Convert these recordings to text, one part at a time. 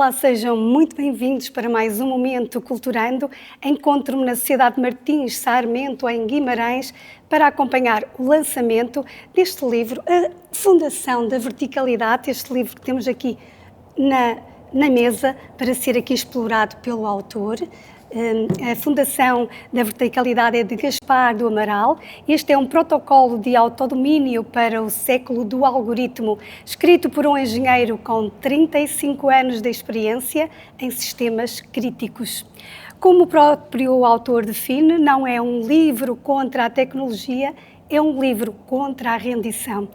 Olá, sejam muito bem-vindos para mais um Momento Culturando. Encontro-me na Sociedade Martins Sarmento, em Guimarães, para acompanhar o lançamento deste livro, A Fundação da Verticalidade, este livro que temos aqui na mesa para ser aqui explorado pelo autor. A Fundação da Verticalidade é de Gaspar do Amaral. Este é um protocolo de autodomínio para o século do algoritmo, escrito por um engenheiro com 35 anos de experiência em sistemas críticos. Como o próprio autor define, não é um livro contra a tecnologia, é um livro contra a rendição.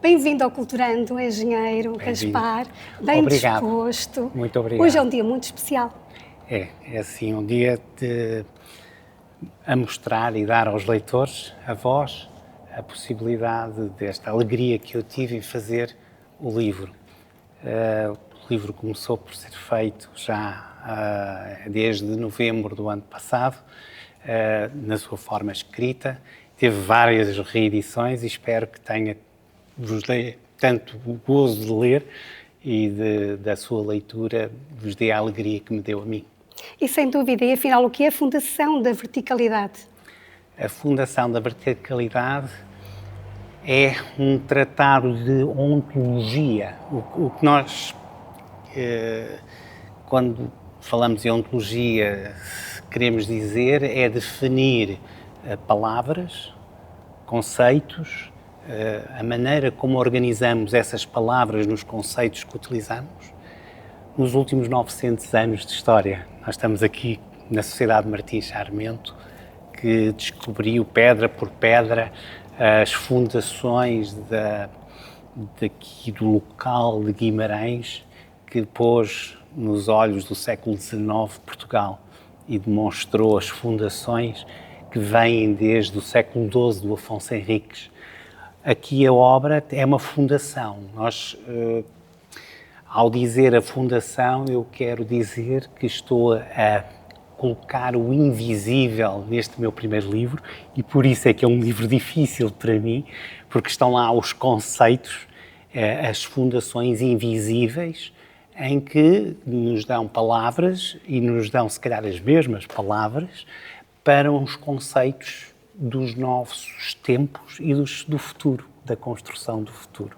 Bem-vindo ao Culturando, engenheiro Gaspar, bem disposto. Muito obrigado. Hoje é um dia muito especial. É assim, um dia a mostrar e dar aos leitores, a voz, a possibilidade desta alegria que eu tive em fazer o livro. O livro começou por ser feito já desde novembro do ano passado, na sua forma escrita. Teve várias reedições e espero que vos dê tanto o gozo de ler e da sua leitura vos dê a alegria que me deu a mim. E sem dúvida, e afinal, o que é a Fundação da Verticalidade? A Fundação da Verticalidade é um tratado de ontologia. O que nós, quando falamos em ontologia, queremos dizer é definir palavras, conceitos, a maneira como organizamos essas palavras nos conceitos que utilizamos nos últimos 900 anos de história. Nós estamos aqui na Sociedade Martins Sarmento, que descobriu pedra por pedra as fundações daqui do local de Guimarães, que pôs nos olhos do século XIX Portugal e demonstrou as fundações que vêm desde o século XII do Afonso Henriques. Aqui a obra é uma fundação. Ao dizer a fundação, eu quero dizer que estou a colocar o invisível neste meu primeiro livro e por isso é que é um livro difícil para mim, porque estão lá os conceitos, as fundações invisíveis, em que nos dão palavras e nos dão, se calhar, as mesmas palavras para uns conceitos dos novos tempos e do futuro, da construção do futuro.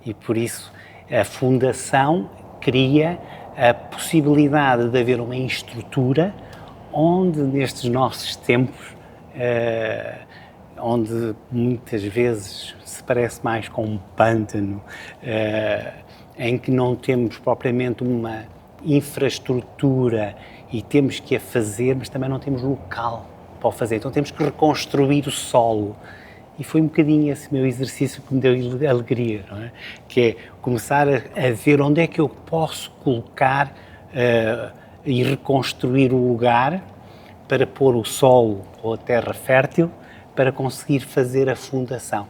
E por isso a Fundação cria a possibilidade de haver uma estrutura onde, nestes nossos tempos, onde muitas vezes se parece mais com um pântano, em que não temos propriamente uma infraestrutura e temos que a fazer, mas também não temos local para o fazer. Então temos que reconstruir o solo. E foi um bocadinho esse meu exercício que me deu alegria, não é? Que é começar a ver onde é que eu posso colocar e reconstruir o lugar para pôr o solo ou a terra fértil para conseguir fazer a fundação.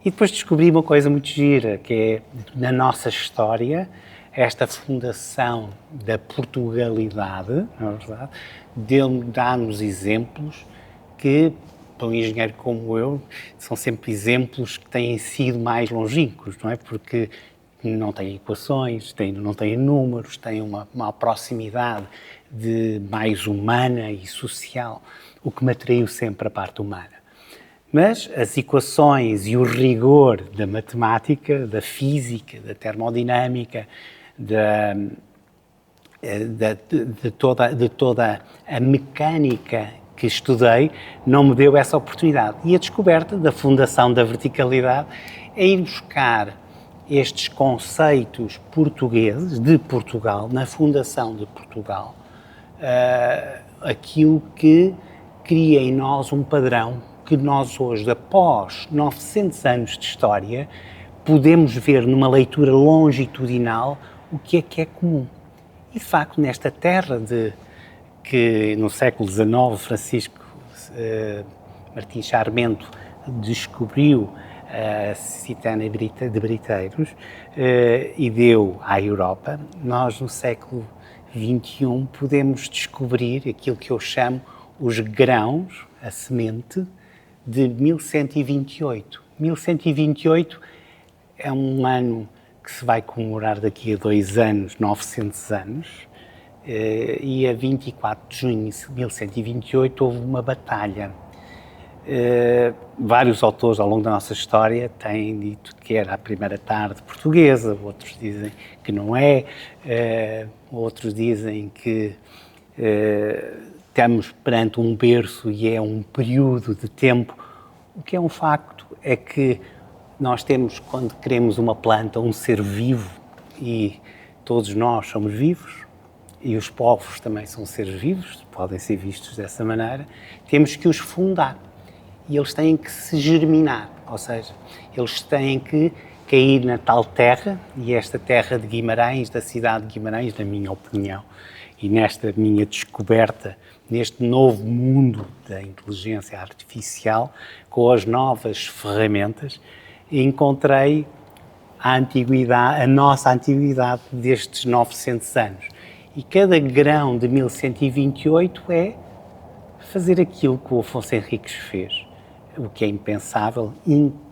E depois descobri uma coisa muito gira, que é, na nossa história, esta fundação da Portugalidade, na verdade, dá-nos exemplos que, para um engenheiro como eu, são sempre exemplos que têm sido mais longínquos, não é? Porque não têm equações, não têm números, têm uma proximidade mais humana e social, o que me atraiu sempre a parte humana. Mas as equações e o rigor da matemática, da física, da termodinâmica, de toda a mecânica que estudei, não me deu essa oportunidade. E a descoberta da Fundação da Verticalidade é ir buscar estes conceitos portugueses de Portugal, na Fundação de Portugal, aquilo que cria em nós um padrão que nós hoje, após 900 anos de história, podemos ver numa leitura longitudinal o que é comum. E, de facto, nesta terra que no século XIX Francisco Martins Sarmento descobriu a Citânia de Briteiros e deu à Europa, nós no século XXI podemos descobrir aquilo que eu chamo os grãos, a semente, de 1128. 1128 é um ano que se vai comemorar daqui a 2 anos, 900 anos, e a 24 de junho de 1128 houve uma batalha. Vários autores ao longo da nossa história têm dito que era a primeira tarde portuguesa, outros dizem que não é, outros dizem que estamos perante um berço e é um período de tempo. O que é um facto é que nós temos, quando queremos uma planta, um ser vivo, e todos nós somos vivos, e os povos também são seres vivos, podem ser vistos dessa maneira, temos que os fundar. E eles têm que se germinar, ou seja, eles têm que cair na tal terra, e esta terra de Guimarães, da cidade de Guimarães, na minha opinião, e nesta minha descoberta, neste novo mundo da inteligência artificial, com as novas ferramentas, encontrei a nossa antiguidade destes 900 anos. E cada grão de 1128 é fazer aquilo que o Afonso Henriques fez, o que é impensável,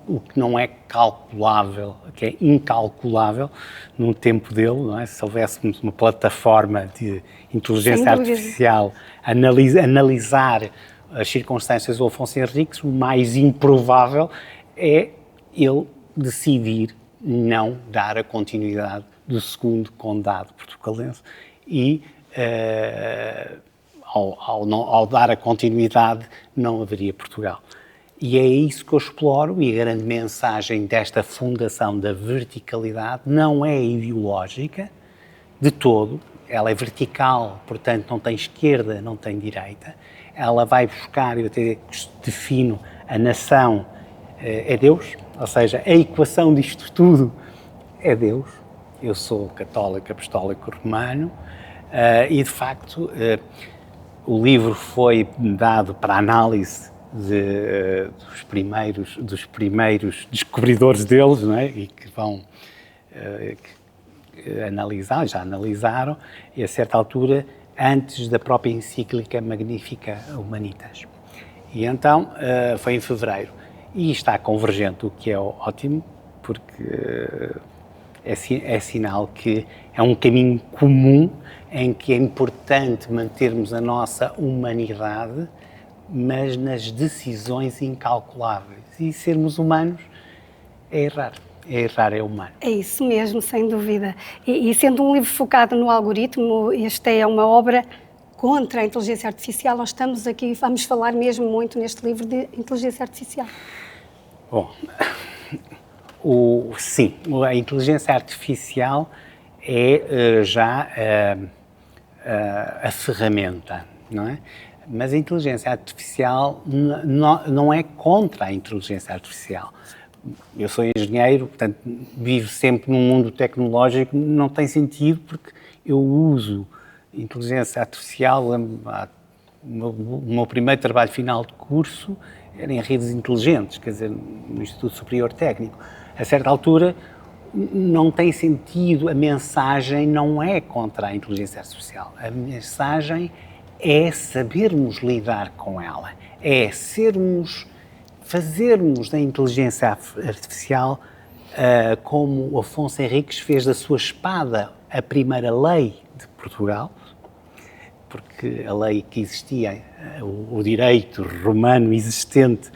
o que não é calculável, o que é incalculável no tempo dele, não é? Se houvéssemos uma plataforma de inteligência artificial analisar as circunstâncias do Afonso Henriques, o mais improvável é ele decidir não dar a continuidade do segundo condado portucalense e ao dar a continuidade não haveria Portugal. E é isso que eu exploro, e a grande mensagem desta fundação da verticalidade não é ideológica de todo, ela é vertical, portanto não tem esquerda, não tem direita, ela vai buscar, eu até defino, a nação é Deus, ou seja, a equação disto tudo é Deus. Eu sou católico apostólico romano e, de facto, o livro foi dado para análise dos primeiros descobridores deles, não é? E que vão analisar, já analisaram, e a certa altura, antes da própria encíclica Magnificat Humanitas. E então, foi em fevereiro. E está convergente, o que é ótimo, porque é sinal que é um caminho comum em que é importante mantermos a nossa humanidade, mas nas decisões incalculáveis. E sermos humanos é errar. Errar é humano. É isso mesmo, sem dúvida. E sendo um livro focado no algoritmo, esta é uma obra contra a inteligência artificial. Nós estamos aqui, vamos falar mesmo muito neste livro de inteligência artificial. Bom, sim, a inteligência artificial é já a ferramenta, não é? Mas a inteligência artificial não é contra a inteligência artificial. Eu sou engenheiro, portanto, vivo sempre num mundo tecnológico, não tem sentido porque eu uso inteligência artificial. O meu primeiro trabalho final de curso era em redes inteligentes, quer dizer, no Instituto Superior Técnico. A certa altura, não tem sentido, a mensagem não é contra a inteligência artificial. A mensagem é sabermos lidar com ela, é fazermos da inteligência artificial como o Afonso Henriques fez da sua espada a primeira lei de Portugal, porque a lei que existia, o direito romano existente,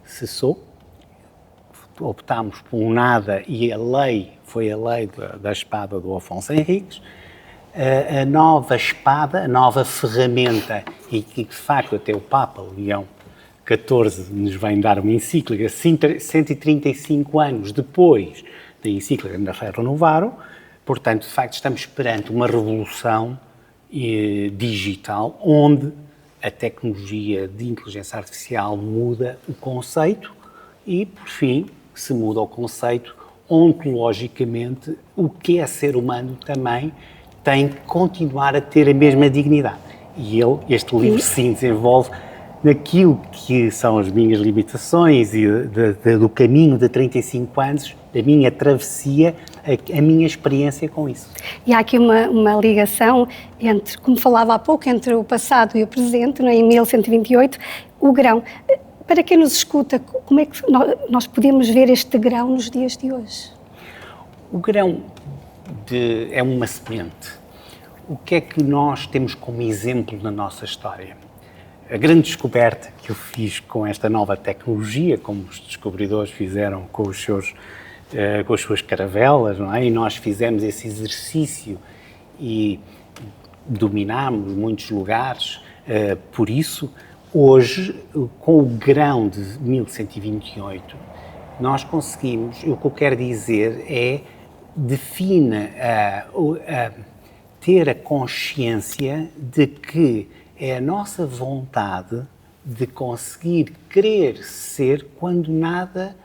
cessou, optámos por um nada e a lei foi a lei da espada do Afonso Henriques. A nova espada, a nova ferramenta, e que de facto até o Papa Leão XIV nos vem dar uma encíclica 135 anos depois da encíclica da renovaram, portanto, de facto, estamos perante uma revolução digital onde a tecnologia de inteligência artificial muda o conceito e, por fim, se muda o conceito, ontologicamente, o que é ser humano também tem que continuar a ter a mesma dignidade. E este livro, sim, desenvolve naquilo que são as minhas limitações e do caminho de 35 anos, da minha travessia, a minha experiência com isso. E há aqui uma ligação entre, como falava há pouco, entre o passado e o presente, em 1128, o grão. Para quem nos escuta, como é que nós podemos ver este grão nos dias de hoje? O grão é uma semente. O que é que nós temos como exemplo na nossa história? A grande descoberta que eu fiz com esta nova tecnologia, como os descobridores fizeram com com as suas caravelas, não é? E nós fizemos esse exercício e dominámos muitos lugares. Por isso, hoje, com o grão de 1128, nós conseguimos, o que eu quero dizer é, ter a consciência de que é a nossa vontade de conseguir querer ser quando nada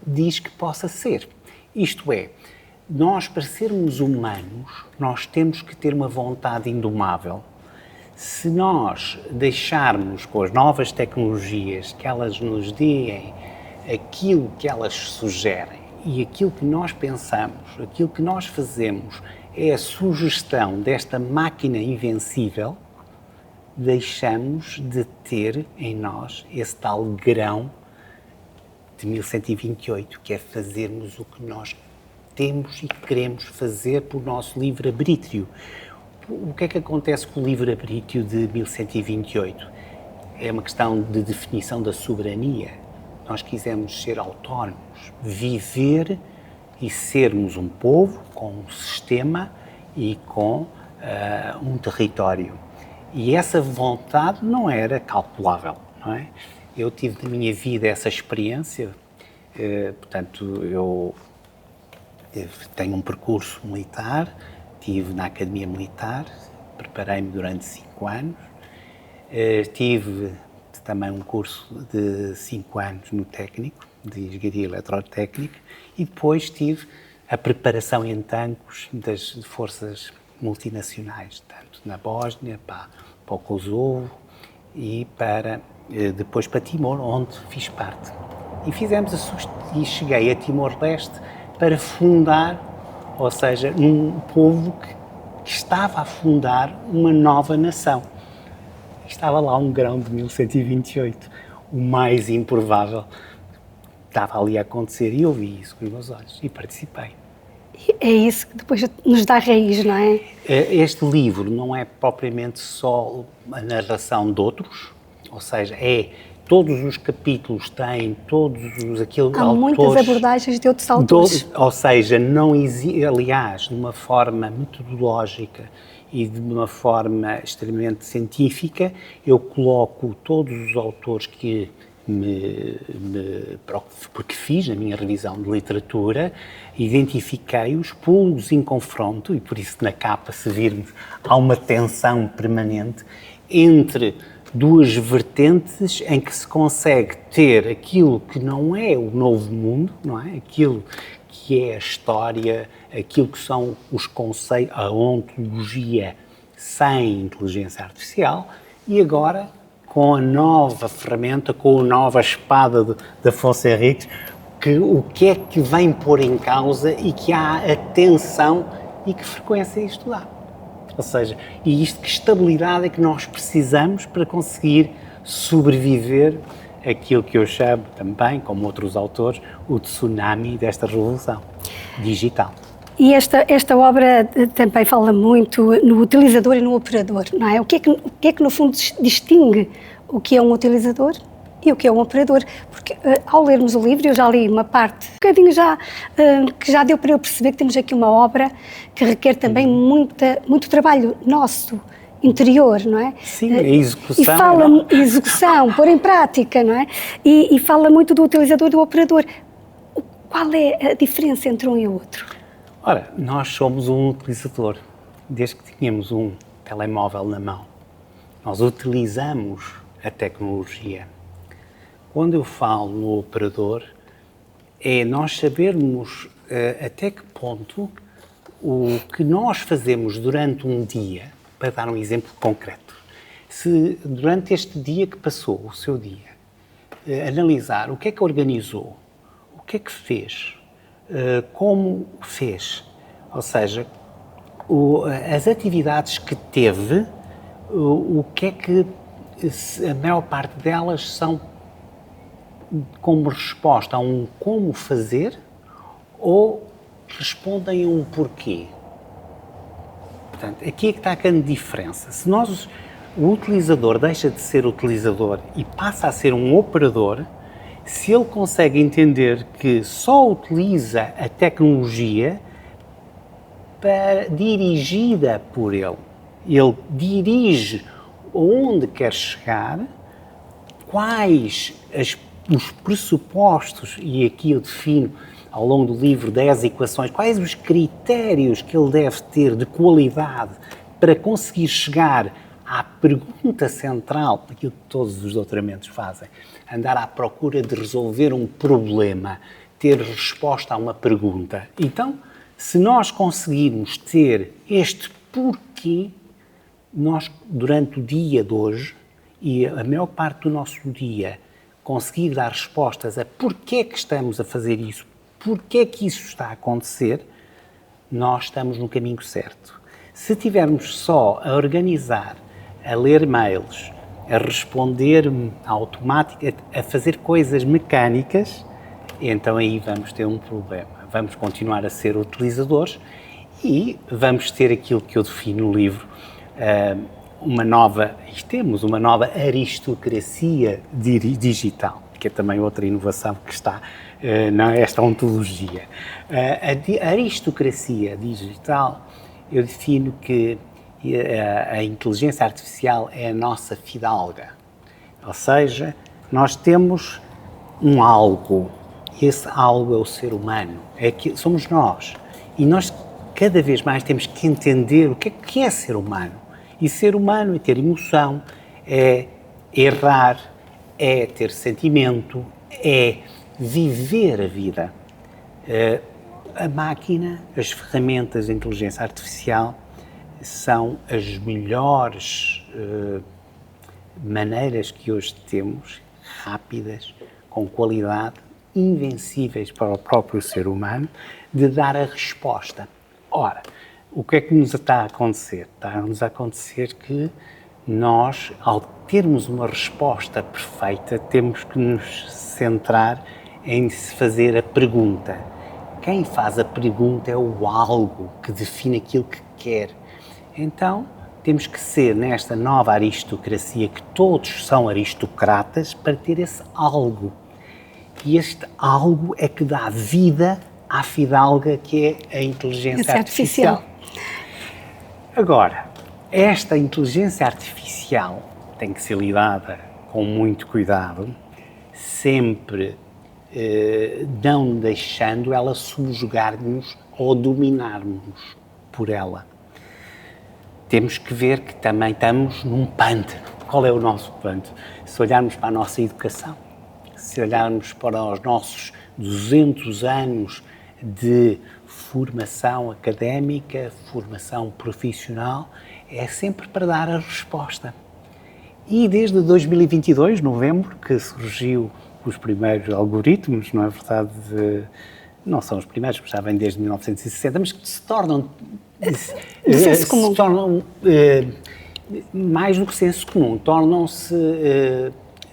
diz que possa ser. Isto é, nós, para sermos humanos, nós temos que ter uma vontade indomável. Se nós deixarmos com as novas tecnologias que elas nos deem aquilo que elas sugerem e aquilo que nós pensamos, aquilo que nós fazemos é a sugestão desta máquina invencível, deixamos de ter em nós esse tal grão de 1128, que é fazermos o que nós temos e queremos fazer por nosso livre-arbítrio. O que é que acontece com o livre-arbítrio de 1128? É uma questão de definição da soberania. Nós quisemos ser autónomos, viver e sermos um povo com um sistema e com um território. E essa vontade não era calculável, não é? Eu tive na minha vida essa experiência, portanto, eu tenho um percurso militar, estive na Academia Militar, preparei-me durante 5 anos, tive também um curso de 5 anos no técnico, de engenharia eletrotécnica, e depois tive a preparação em tanques das forças multinacionais, tanto na Bósnia, para o Kosovo e depois para Timor, onde fiz parte. E cheguei a Timor-Leste para fundar, ou seja, um povo que estava a fundar uma nova nação. Estava lá um grão de 1128, o mais improvável estava ali a acontecer e eu vi isso com os meus olhos e participei. É isso que depois nos dá raiz, não é? Este livro não é propriamente só a narração de outros, ou seja, todos os capítulos têm todos aqueles Há autores... muitas abordagens de outros autores. Ou seja, não existe, aliás, de uma forma metodológica e de uma forma extremamente científica, eu coloco todos os autores que porque fiz a minha revisão de literatura, identifiquei-os, pô-los em confronto, e por isso na capa, se virmos, há uma tensão permanente entre duas vertentes em que se consegue ter aquilo que não é o novo mundo, não é? Aquilo que é a história, aquilo que são os conceitos, a ontologia sem inteligência artificial, e agora com a nova ferramenta, com a nova espada de Afonso Henriques, o que é que vem pôr em causa e que há atenção e que frequência isto dá. Ou seja, que estabilidade é que nós precisamos para conseguir sobreviver aquilo que eu chamo também, como outros autores, o tsunami desta revolução digital. E esta obra também fala muito no utilizador e no operador, não é? O que é que no fundo distingue o que é um utilizador e o que é um operador? Porque ao lermos o livro, eu já li uma parte, um bocadinho que já deu para eu perceber que temos aqui uma obra que requer também muito trabalho nosso, interior, não é? Sim, a execução. E fala execução, pôr em prática, não é? E fala muito do utilizador e do operador. Qual é a diferença entre um e o outro? Ora, nós somos um utilizador. Desde que tínhamos um telemóvel na mão, nós utilizamos a tecnologia. Quando eu falo no operador, é nós sabermos até que ponto o que nós fazemos durante um dia, para dar um exemplo concreto, se durante este dia que passou, o seu dia, analisar o que é que organizou, o que é que fez, como fez, ou seja, as atividades que teve, o que é que a maior parte delas são como resposta a um como fazer ou respondem a um porquê. Portanto, aqui é que está a grande diferença. Se o utilizador deixa de ser utilizador e passa a ser um operador, se ele consegue entender que só utiliza a tecnologia dirigida por ele dirige onde quer chegar, quais os pressupostos, e aqui eu defino ao longo do livro 10 equações, quais os critérios que ele deve ter de qualidade para conseguir chegar à pergunta central, aquilo que todos os doutoramentos fazem, andar à procura de resolver um problema, ter resposta a uma pergunta. Então, se nós conseguirmos ter este porquê, nós, durante o dia de hoje, e a maior parte do nosso dia, conseguir dar respostas a porquê é que estamos a fazer isso, porquê é que isso está a acontecer, nós estamos no caminho certo. Se tivermos só a organizar, a ler mails, a responder automático, a fazer coisas mecânicas, então aí vamos ter um problema. Vamos continuar a ser utilizadores e vamos ter aquilo que eu defino no livro, temos uma nova aristocracia digital, que é também outra inovação que está nesta ontologia. A aristocracia digital, eu defino que a inteligência artificial é a nossa fidalga, ou seja, nós temos um algo, e esse algo é o ser humano, somos nós, e nós cada vez mais temos que entender o que é ser humano, e ser humano é ter emoção, é errar, é ter sentimento, é viver a vida. A máquina, as ferramentas de inteligência artificial são as melhores maneiras que hoje temos, rápidas, com qualidade, invencíveis para o próprio ser humano, de dar a resposta. Ora, o que é que nos está a acontecer? Está-nos a acontecer que nós, ao termos uma resposta perfeita, temos que nos centrar em fazer a pergunta. Quem faz a pergunta é o algo que define aquilo que quer. Então, temos que ser nesta nova aristocracia, que todos são aristocratas, para ter esse algo. E este algo é que dá vida à fidalga que é a inteligência artificial. Agora, esta inteligência artificial tem que ser lidada com muito cuidado, sempre não deixando ela subjugar-nos ou dominar-nos por ela. Temos que ver que também estamos num pântano. Qual é o nosso pântano? Se olharmos para a nossa educação, se olharmos para os nossos 200 anos de formação académica, formação profissional, é sempre para dar a resposta. E desde 2022, novembro, que surgiu os primeiros algoritmos, não é verdade? Não são os primeiros, porque já vêm desde 1960, mas que se tornam mais do que senso comum, tornam-se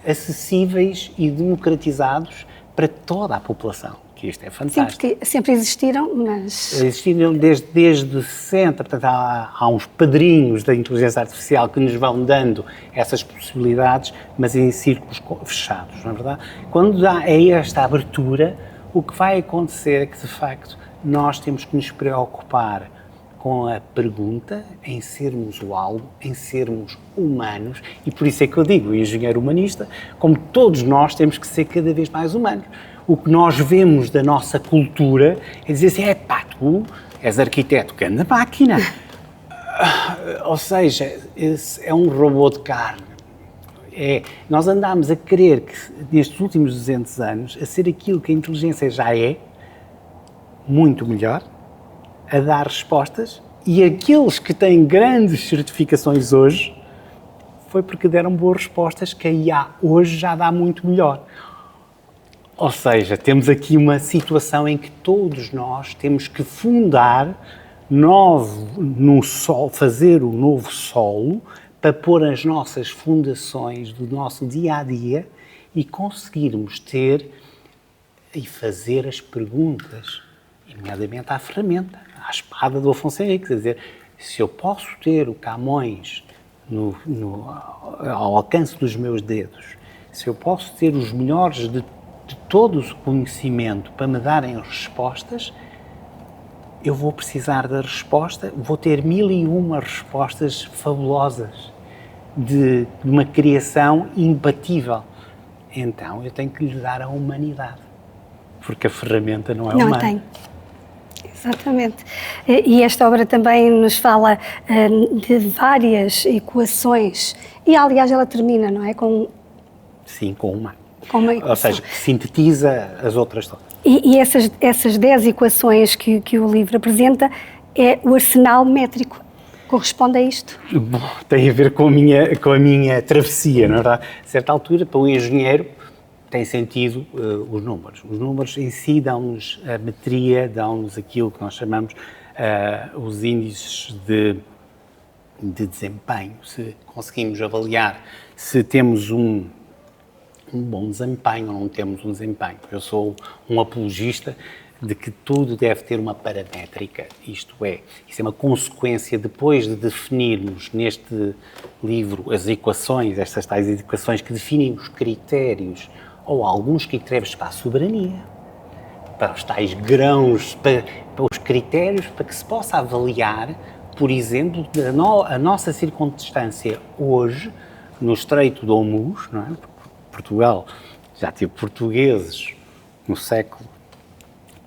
acessíveis e democratizados para toda a população, que isto é fantástico. Sim, porque sempre existiram, mas... Existiram desde 60, portanto há uns padrinhos da inteligência artificial que nos vão dando essas possibilidades, mas em círculos fechados, não é verdade? Quando há esta abertura, o que vai acontecer é que, de facto, nós temos que nos preocupar com a pergunta, em sermos o algo, em sermos humanos, e por isso é que eu digo, o engenheiro humanista, como todos nós temos que ser cada vez mais humanos. O que nós vemos da nossa cultura é dizer assim, tu és arquiteto, que anda máquina. Ou seja, esse é um robô de carne. Nós andámos a querer que, nestes últimos 200 anos, a ser aquilo que a inteligência já é, muito melhor, a dar respostas, e aqueles que têm grandes certificações hoje, foi porque deram boas respostas, que a IA hoje já dá muito melhor. Ou seja, temos aqui uma situação em que todos nós temos que fundar fazer o novo solo para pôr as nossas fundações do nosso dia-a-dia e conseguirmos ter e fazer as perguntas. E nomeadamente à ferramenta, à espada do Afonso Henriques, quer dizer, se eu posso ter o Camões ao alcance dos meus dedos, se eu posso ter os melhores de todo o conhecimento para me darem respostas, eu vou precisar da resposta, vou ter 1001 respostas fabulosas de uma criação imbatível. Então eu tenho que lhe dar a humanidade, porque a ferramenta não é humana. Não tem. Exatamente. E esta obra também nos fala de várias equações e, aliás, ela termina, não é? Sim, com uma. Com uma equação. Ou seja, que sintetiza as outras todas. E essas 10 equações que o livro apresenta é o arsenal métrico. Corresponde a isto? Bom, tem a ver com a minha travessia, não é verdade? A certa altura, para um engenheiro, tem sentido os números. Os números em si dão-nos a metria, dão-nos aquilo que nós chamamos os índices de desempenho. Se conseguimos avaliar se temos um bom desempenho ou não temos um desempenho. Eu sou um apologista de que tudo deve ter uma paramétrica, isto é, isso é uma consequência depois de definirmos neste livro as equações, estas tais equações que definem os critérios ou alguns critérios para a soberania, para os tais grãos, para os critérios para que se possa avaliar, por exemplo, a nossa circunstância hoje no Estreito de Hormuz, não é? Portugal já teve portugueses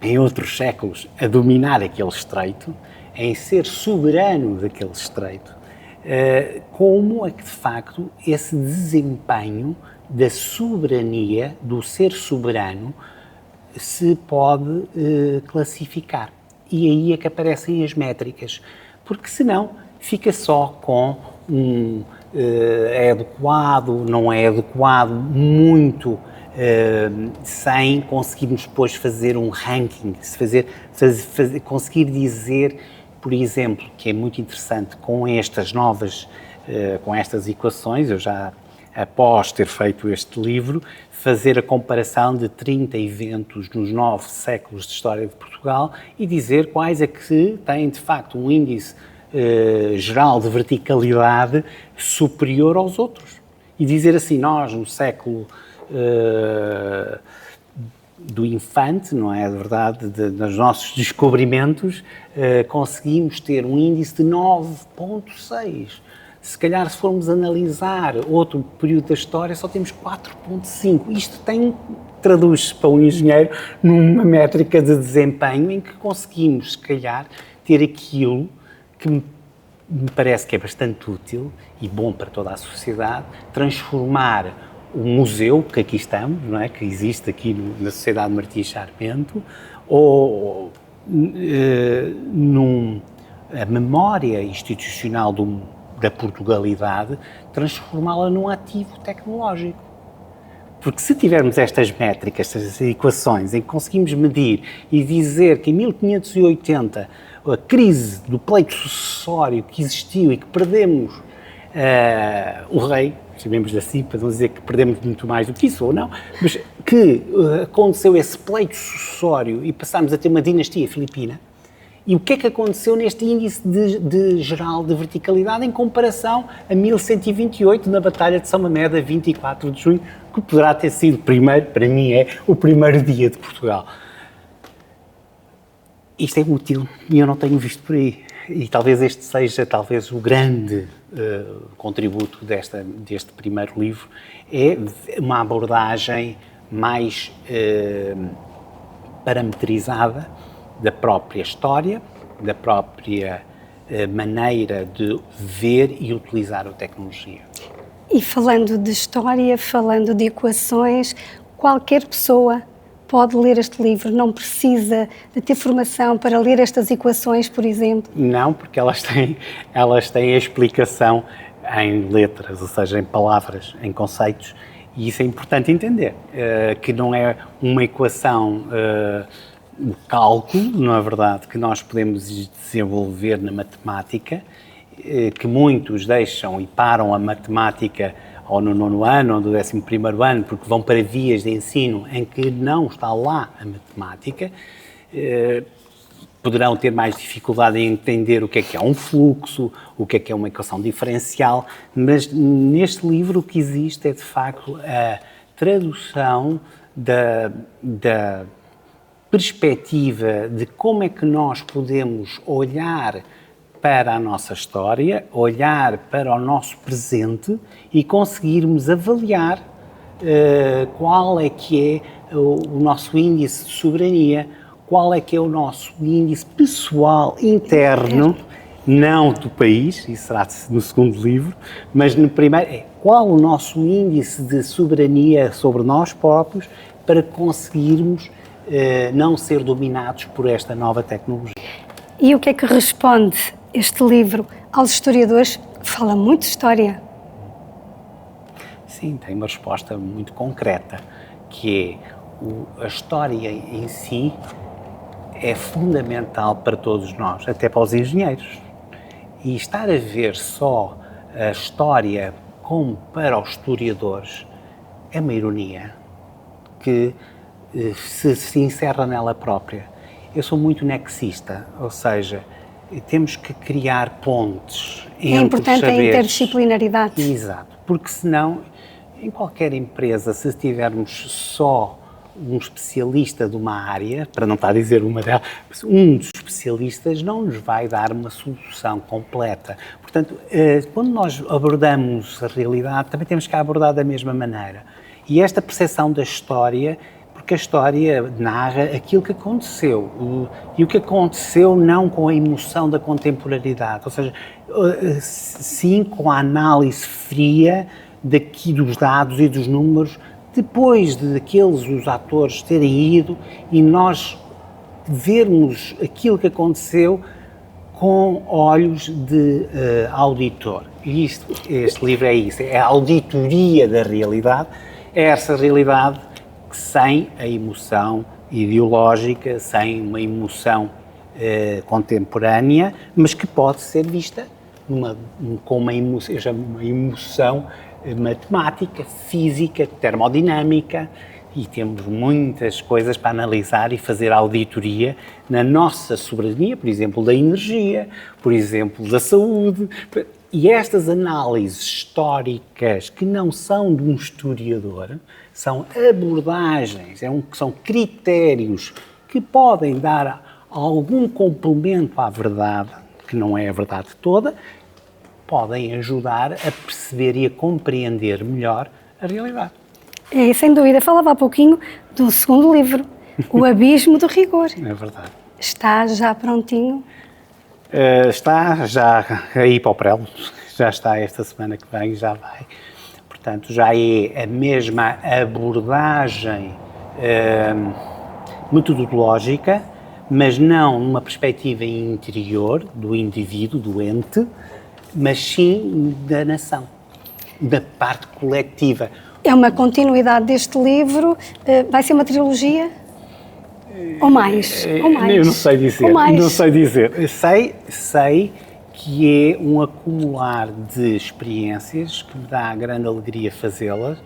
em outros séculos, a dominar aquele estreito, em ser soberano daquele estreito, como é que, de facto, esse desempenho da soberania, do ser soberano, se pode classificar. E aí é que aparecem as métricas, porque senão fica só com é adequado, não é adequado, muito, sem conseguirmos depois fazer um ranking, conseguir dizer, por exemplo, que é muito interessante com estas com estas equações, eu já, após ter feito este livro, fazer a comparação de 30 eventos nos 9 séculos de história de Portugal e dizer quais é que têm, de facto, um índice geral de verticalidade superior aos outros. E dizer assim, nós no século do infante, não é verdade, dos nossos descobrimentos, conseguimos ter um índice de 9,6. Se calhar, se formos analisar outro período da história, só temos 4,5. Isto traduz-se para um engenheiro numa métrica de desempenho em que conseguimos, se calhar, ter aquilo que me parece que é bastante útil e bom para toda a sociedade, transformar o museu, que aqui estamos, não é? Que existe aqui na Sociedade Martins Sarmento, ou a memória institucional da Portugalidade, transformá-la num ativo tecnológico. Porque se tivermos estas métricas, estas equações, em que conseguimos medir e dizer que em 1580 a crise do pleito sucessório que existiu e que perdemos o rei, chamemos-lhe assim, para não dizer que perdemos muito mais do que isso ou não, mas que aconteceu esse pleito sucessório e passámos a ter uma dinastia filipina. E o que é que aconteceu neste índice de geral de verticalidade em comparação a 1128 na Batalha de São Mamede, 24 de junho, que poderá ter sido para mim é o primeiro dia de Portugal. Isto é útil e eu não tenho visto por aí. E talvez este seja o grande contributo deste primeiro livro, é uma abordagem mais parametrizada da própria história, da própria maneira de ver e utilizar a tecnologia. E falando de história, falando de equações, qualquer pessoa pode ler este livro, não precisa de ter formação para ler estas equações, por exemplo? Não, porque elas têm a explicação em letras, ou seja, em palavras, em conceitos, e isso é importante entender, que não é uma equação, o cálculo, não é verdade, que nós podemos desenvolver na matemática, que muitos deixam e param a matemática ou no 9º ano, ou no 11º ano, porque vão para vias de ensino em que não está lá a matemática. poderão ter mais dificuldade em entender o que é um fluxo, o que é uma equação diferencial, mas neste livro o que existe é, de facto, a tradução da perspectiva de como é que nós podemos olhar para a nossa história, olhar para o nosso presente e conseguirmos avaliar qual é que é o nosso índice de soberania, qual é que é o nosso índice pessoal interno, não do país, isso será no segundo livro, mas no primeiro qual o nosso índice de soberania sobre nós próprios para conseguirmos não ser dominados por esta nova tecnologia. E o que é que responde este livro aos historiadores? Fala muito de história. Sim, tem uma resposta muito concreta, que é a história em si é fundamental para todos nós, até para os engenheiros. E estar a ver só a história como para os historiadores é uma ironia que se encerra nela própria. Eu sou muito nexista, ou seja, temos que criar pontes entre É importante os saberes. a interdisciplinaridade. Exato, porque senão, em qualquer empresa, se tivermos só um especialista de uma área, para não estar a dizer uma delas, um dos especialistas não nos vai dar uma solução completa. Portanto, quando nós abordamos a realidade, também temos que abordar da mesma maneira. E esta percepção da história, porque a história narra aquilo que aconteceu, e o que aconteceu não com a emoção da contemporaneidade, ou seja, sim com a análise fria daqui dos dados e dos números, depois os atores terem ido e nós vermos aquilo que aconteceu com olhos de auditor. E este livro é isso, é a auditoria da realidade, é essa realidade que sem a emoção ideológica, sem uma emoção contemporânea, mas que pode ser vista com uma emoção matemática, física, termodinâmica, e temos muitas coisas para analisar e fazer auditoria na nossa soberania, por exemplo, da energia, por exemplo, da saúde. E estas análises históricas, que não são de um historiador, são abordagens, são critérios que podem dar algum complemento à verdade, que não é a verdade toda, podem ajudar a perceber e a compreender melhor a realidade. É, sem dúvida. Falava há pouquinho do segundo livro, O Abismo do Rigor. É verdade. Está já prontinho? Está já aí para o prelo, já está esta semana que vem, já vai. Portanto, já é a mesma abordagem metodológica, mas não numa perspectiva interior do indivíduo, do ente, mas sim da nação, da parte coletiva. É uma continuidade deste livro? Vai ser uma trilogia? Ou mais? Eu não sei dizer. Não sei dizer. Sei que é um acumular de experiências que me dá grande alegria fazê-las,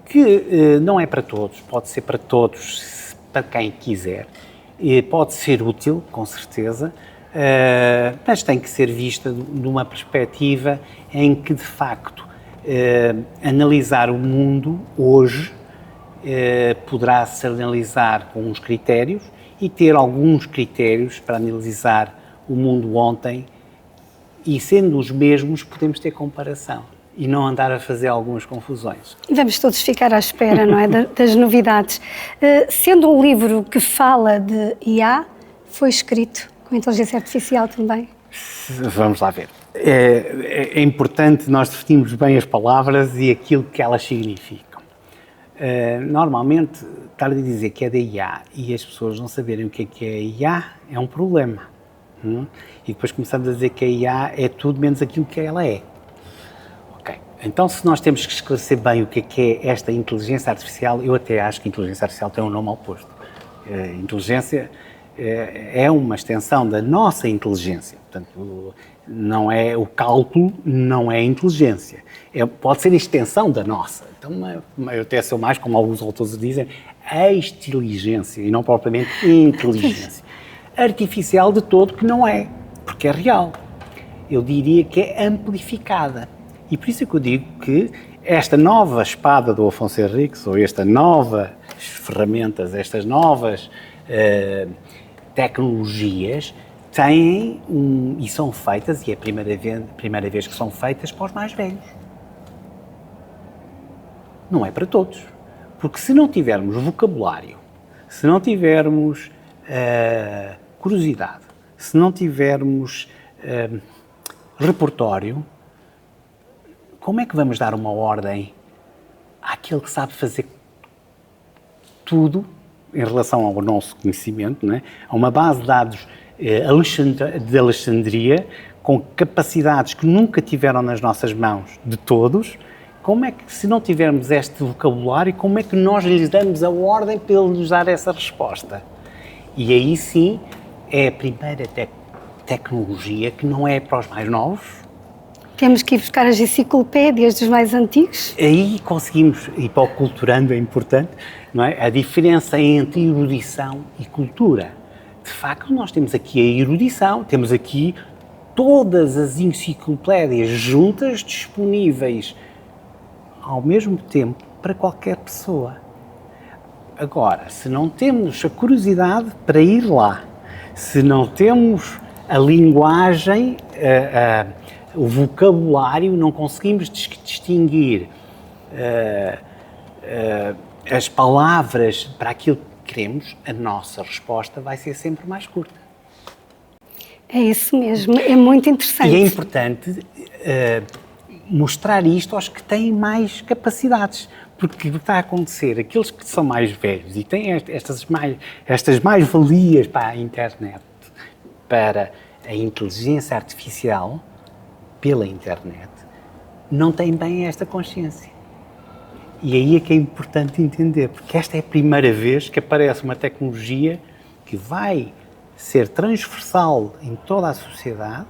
que não é para todos, pode ser para todos, para quem quiser. Pode ser útil, com certeza, mas tem que ser vista de uma perspectiva em que, de facto, analisar o mundo hoje poderá-se analisar com uns critérios e ter alguns critérios para analisar o mundo ontem, e sendo os mesmos podemos ter comparação e não andar a fazer algumas confusões. Vamos todos ficar à espera, não é, das novidades. Sendo um livro que fala de IA, foi escrito com inteligência artificial também? Vamos lá ver. É importante nós definirmos bem as palavras e aquilo que elas significam. Normalmente, estar a dizer que é da IA e as pessoas não saberem o que é IA é um problema. E depois começamos a dizer que a IA é tudo menos aquilo que ela é. Ok. Então, se nós temos que esclarecer bem o que é esta inteligência artificial, eu até acho que a inteligência artificial tem um nome oposto. Inteligência é uma extensão da nossa inteligência. Portanto, não é o cálculo, não é a inteligência. Pode ser a extensão da nossa. Então, eu até sou mais, como alguns autores dizem, exteligência e não propriamente inteligência. artificial de todo, que não é, porque é real. Eu diria que é amplificada. E por isso é que eu digo que esta nova espada do Afonso Henriques, ou estas novas ferramentas, estas novas tecnologias, têm e são feitas, e é a primeira vez que são feitas para os mais velhos. Não é para todos. Porque se não tivermos vocabulário, se não tivermos curiosidade, se não tivermos repertório, como é que vamos dar uma ordem àquele que sabe fazer tudo em relação ao nosso conhecimento, não é? A uma base de dados de Alexandria, com capacidades que nunca tiveram nas nossas mãos de todos? Como é que, se não tivermos este vocabulário, como é que nós lhes damos a ordem para ele nos dar essa resposta? E aí sim é a primeira tecnologia que não é para os mais novos. Temos que ir buscar as enciclopédias dos mais antigos. Aí conseguimos, e para o culturando é importante, não é? A diferença entre erudição e cultura. De facto, nós temos aqui a erudição, temos aqui todas as enciclopédias juntas, disponíveis ao mesmo tempo para qualquer pessoa. Agora, se não temos a curiosidade para ir lá, se não temos a linguagem, o vocabulário, não conseguimos distinguir as palavras para aquilo que queremos, a nossa resposta vai ser sempre mais curta. É isso mesmo, é muito interessante. E é importante mostrar isto aos que têm mais capacidades, porque o que está a acontecer, aqueles que são mais velhos e têm estas mais-valias para a internet, para a inteligência artificial, pela internet, não têm bem esta consciência. E aí é que é importante entender, porque esta é a primeira vez que aparece uma tecnologia que vai ser transversal em toda a sociedade,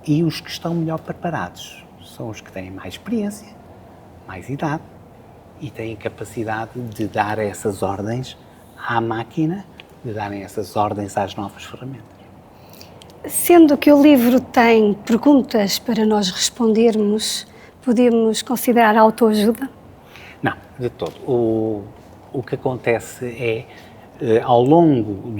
e os que estão melhor preparados são os que têm mais experiência, mais idade e têm capacidade de dar essas ordens à máquina, de darem essas ordens às novas ferramentas. Sendo que o livro tem perguntas para nós respondermos, podemos considerar autoajuda? Não, de todo. O que acontece é, ao longo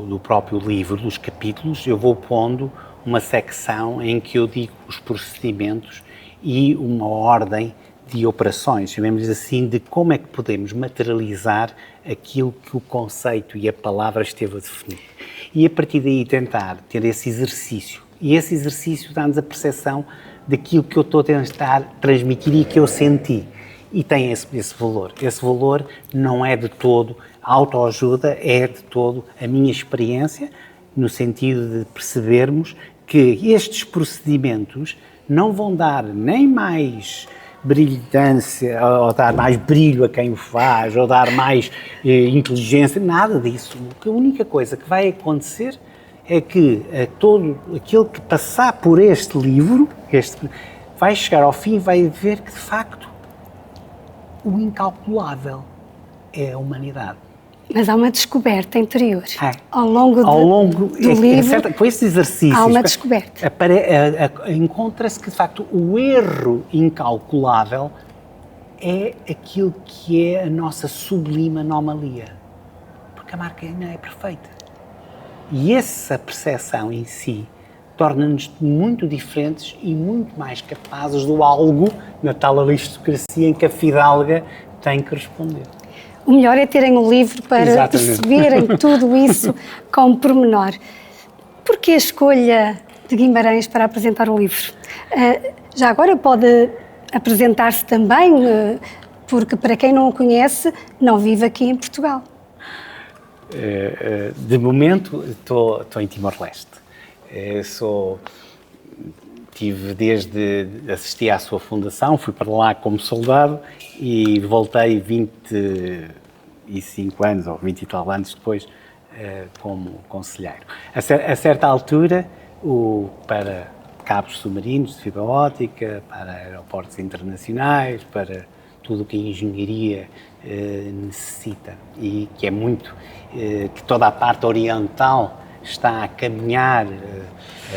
do próprio livro, dos capítulos, eu vou pondo uma secção em que eu digo os procedimentos e uma ordem de operações, chamemos assim, de como é que podemos materializar aquilo que o conceito e a palavra esteve a definir. E a partir daí tentar ter esse exercício. E esse exercício dá-nos a percepção daquilo que eu estou a tentar transmitir e que eu senti. E tem esse valor. Esse valor não é de todo a autoajuda, é de todo a minha experiência, no sentido de percebermos que estes procedimentos não vão dar nem mais brilhantância, ou dar mais brilho a quem o faz, ou dar mais inteligência, nada disso. A única coisa que vai acontecer é que todo aquele que passar por este livro, vai chegar ao fim e vai ver que, de facto, o incalculável é a humanidade. Mas há uma descoberta interior. Ao longo do livro, com esses exercícios, há uma descoberta. Encontra-se que, de facto, o erro incalculável é aquilo que é a nossa sublime anomalia. Porque a máquina é perfeita. E essa percepção em si torna-nos muito diferentes e muito mais capazes do algo, na tal aristocracia em que a fidalga tem que responder. O melhor é terem o livro para perceberem tudo isso com pormenor. Porquê a escolha de Guimarães para apresentar o livro? Já agora pode apresentar-se também, porque para quem não o conhece, não vive aqui em Portugal. De momento estou em Timor-Leste. Assisti à sua fundação, fui para lá como soldado e voltei 25 anos ou 20 e tal anos depois como conselheiro. A certa altura, para cabos submarinos de fibra óptica, para aeroportos internacionais, para tudo o que a engenharia necessita e que é muito, que toda a parte oriental está a caminhar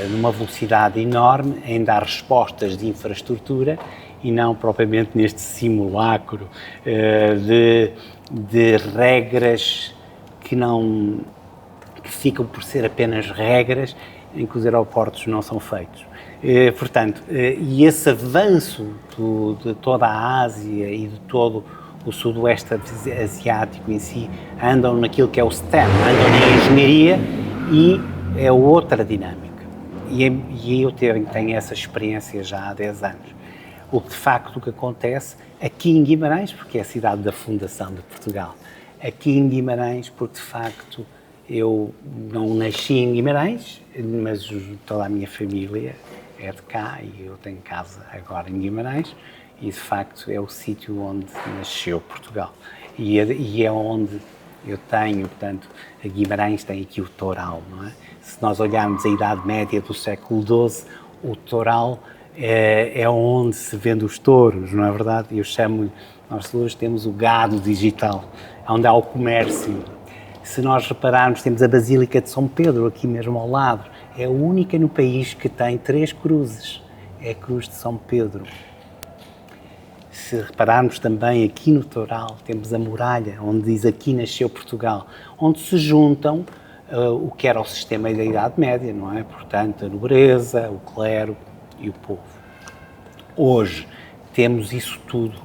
numa velocidade enorme em dar respostas de infraestrutura e não propriamente neste simulacro de regras que ficam por ser apenas regras em que os aeroportos não são feitos. Portanto, e esse avanço de toda a Ásia e de todo o sudoeste asiático em si, andam naquilo que é o STEM, andam na engenharia e é outra dinâmica. E eu tenho essa experiência já há 10 anos. O que de facto o que acontece aqui em Guimarães, porque é a cidade da fundação de Portugal, aqui em Guimarães, porque de facto eu não nasci em Guimarães, mas toda a minha família é de cá e eu tenho casa agora em Guimarães e de facto é o sítio onde nasceu Portugal e é onde eu tenho, portanto, a Guimarães tem aqui o Toural, não é? Se nós olharmos a Idade Média do século XII, o Toural é onde se vende os touros, não é verdade? Eu chamo-lhe, nós hoje temos o gado digital, onde há o comércio. Se nós repararmos, temos a Basílica de São Pedro, aqui mesmo ao lado. É a única no país que tem 3 cruzes. É a Cruz de São Pedro. Se repararmos também aqui no Toural, temos a muralha, onde diz aqui nasceu Portugal, onde se juntam o que era o sistema da Idade Média, não é? Portanto, a nobreza, o clero e o povo. Hoje temos isso tudo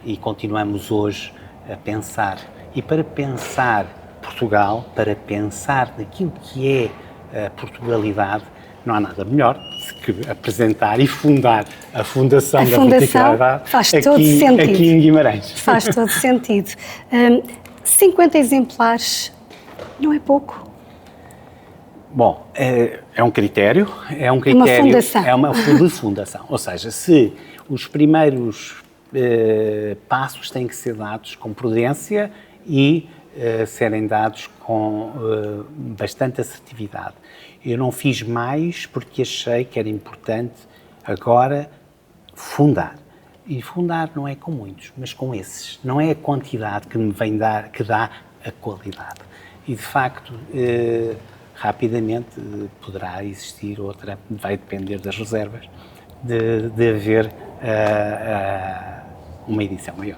e continuamos hoje a pensar. E para pensar Portugal, para pensar naquilo que é a Portugalidade, não há nada melhor do que apresentar e fundar a Fundação da Verticalidade aqui em Guimarães. Faz todo sentido. 50 exemplares não é pouco? Bom, é um critério, Uma fundação. É uma fundação, ou seja, se os primeiros passos têm que ser dados com prudência e serem dados com bastante assertividade. Eu não fiz mais porque achei que era importante agora fundar. E fundar não é com muitos, mas com esses. Não é a quantidade que me vem dar, que dá a qualidade. E de facto, rapidamente poderá existir outra, vai depender das reservas, de haver uma edição maior.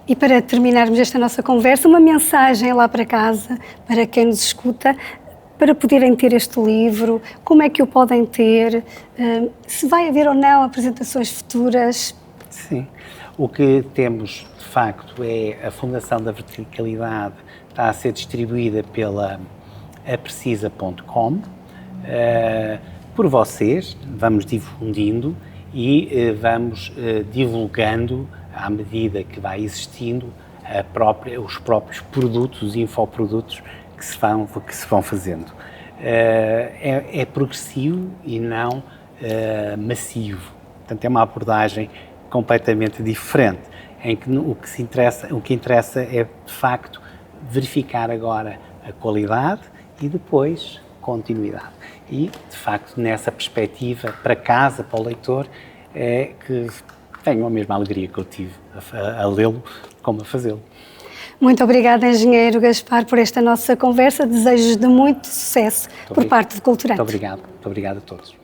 E para terminarmos esta nossa conversa, uma mensagem lá para casa, para quem nos escuta, para poderem ter este livro, como é que o podem ter, se vai haver ou não apresentações futuras? Sim, o que temos de facto é a Fundação da Verticalidade, está a ser distribuída pela aprecisa.com, por vocês, vamos difundindo e vamos divulgando à medida que vai existindo os próprios produtos, os infoprodutos que se vão fazendo. É progressivo e não massivo. Portanto, é uma abordagem completamente diferente, em que o que interessa é, de facto, verificar agora a qualidade e depois continuidade. E, de facto, nessa perspectiva, para casa, para o leitor, é que tenho a mesma alegria que eu tive a lê-lo como a fazê-lo. Muito obrigada, Engenheiro Gaspar, por esta nossa conversa. Desejos de muito sucesso por parte de Culturante. Muito obrigado a todos.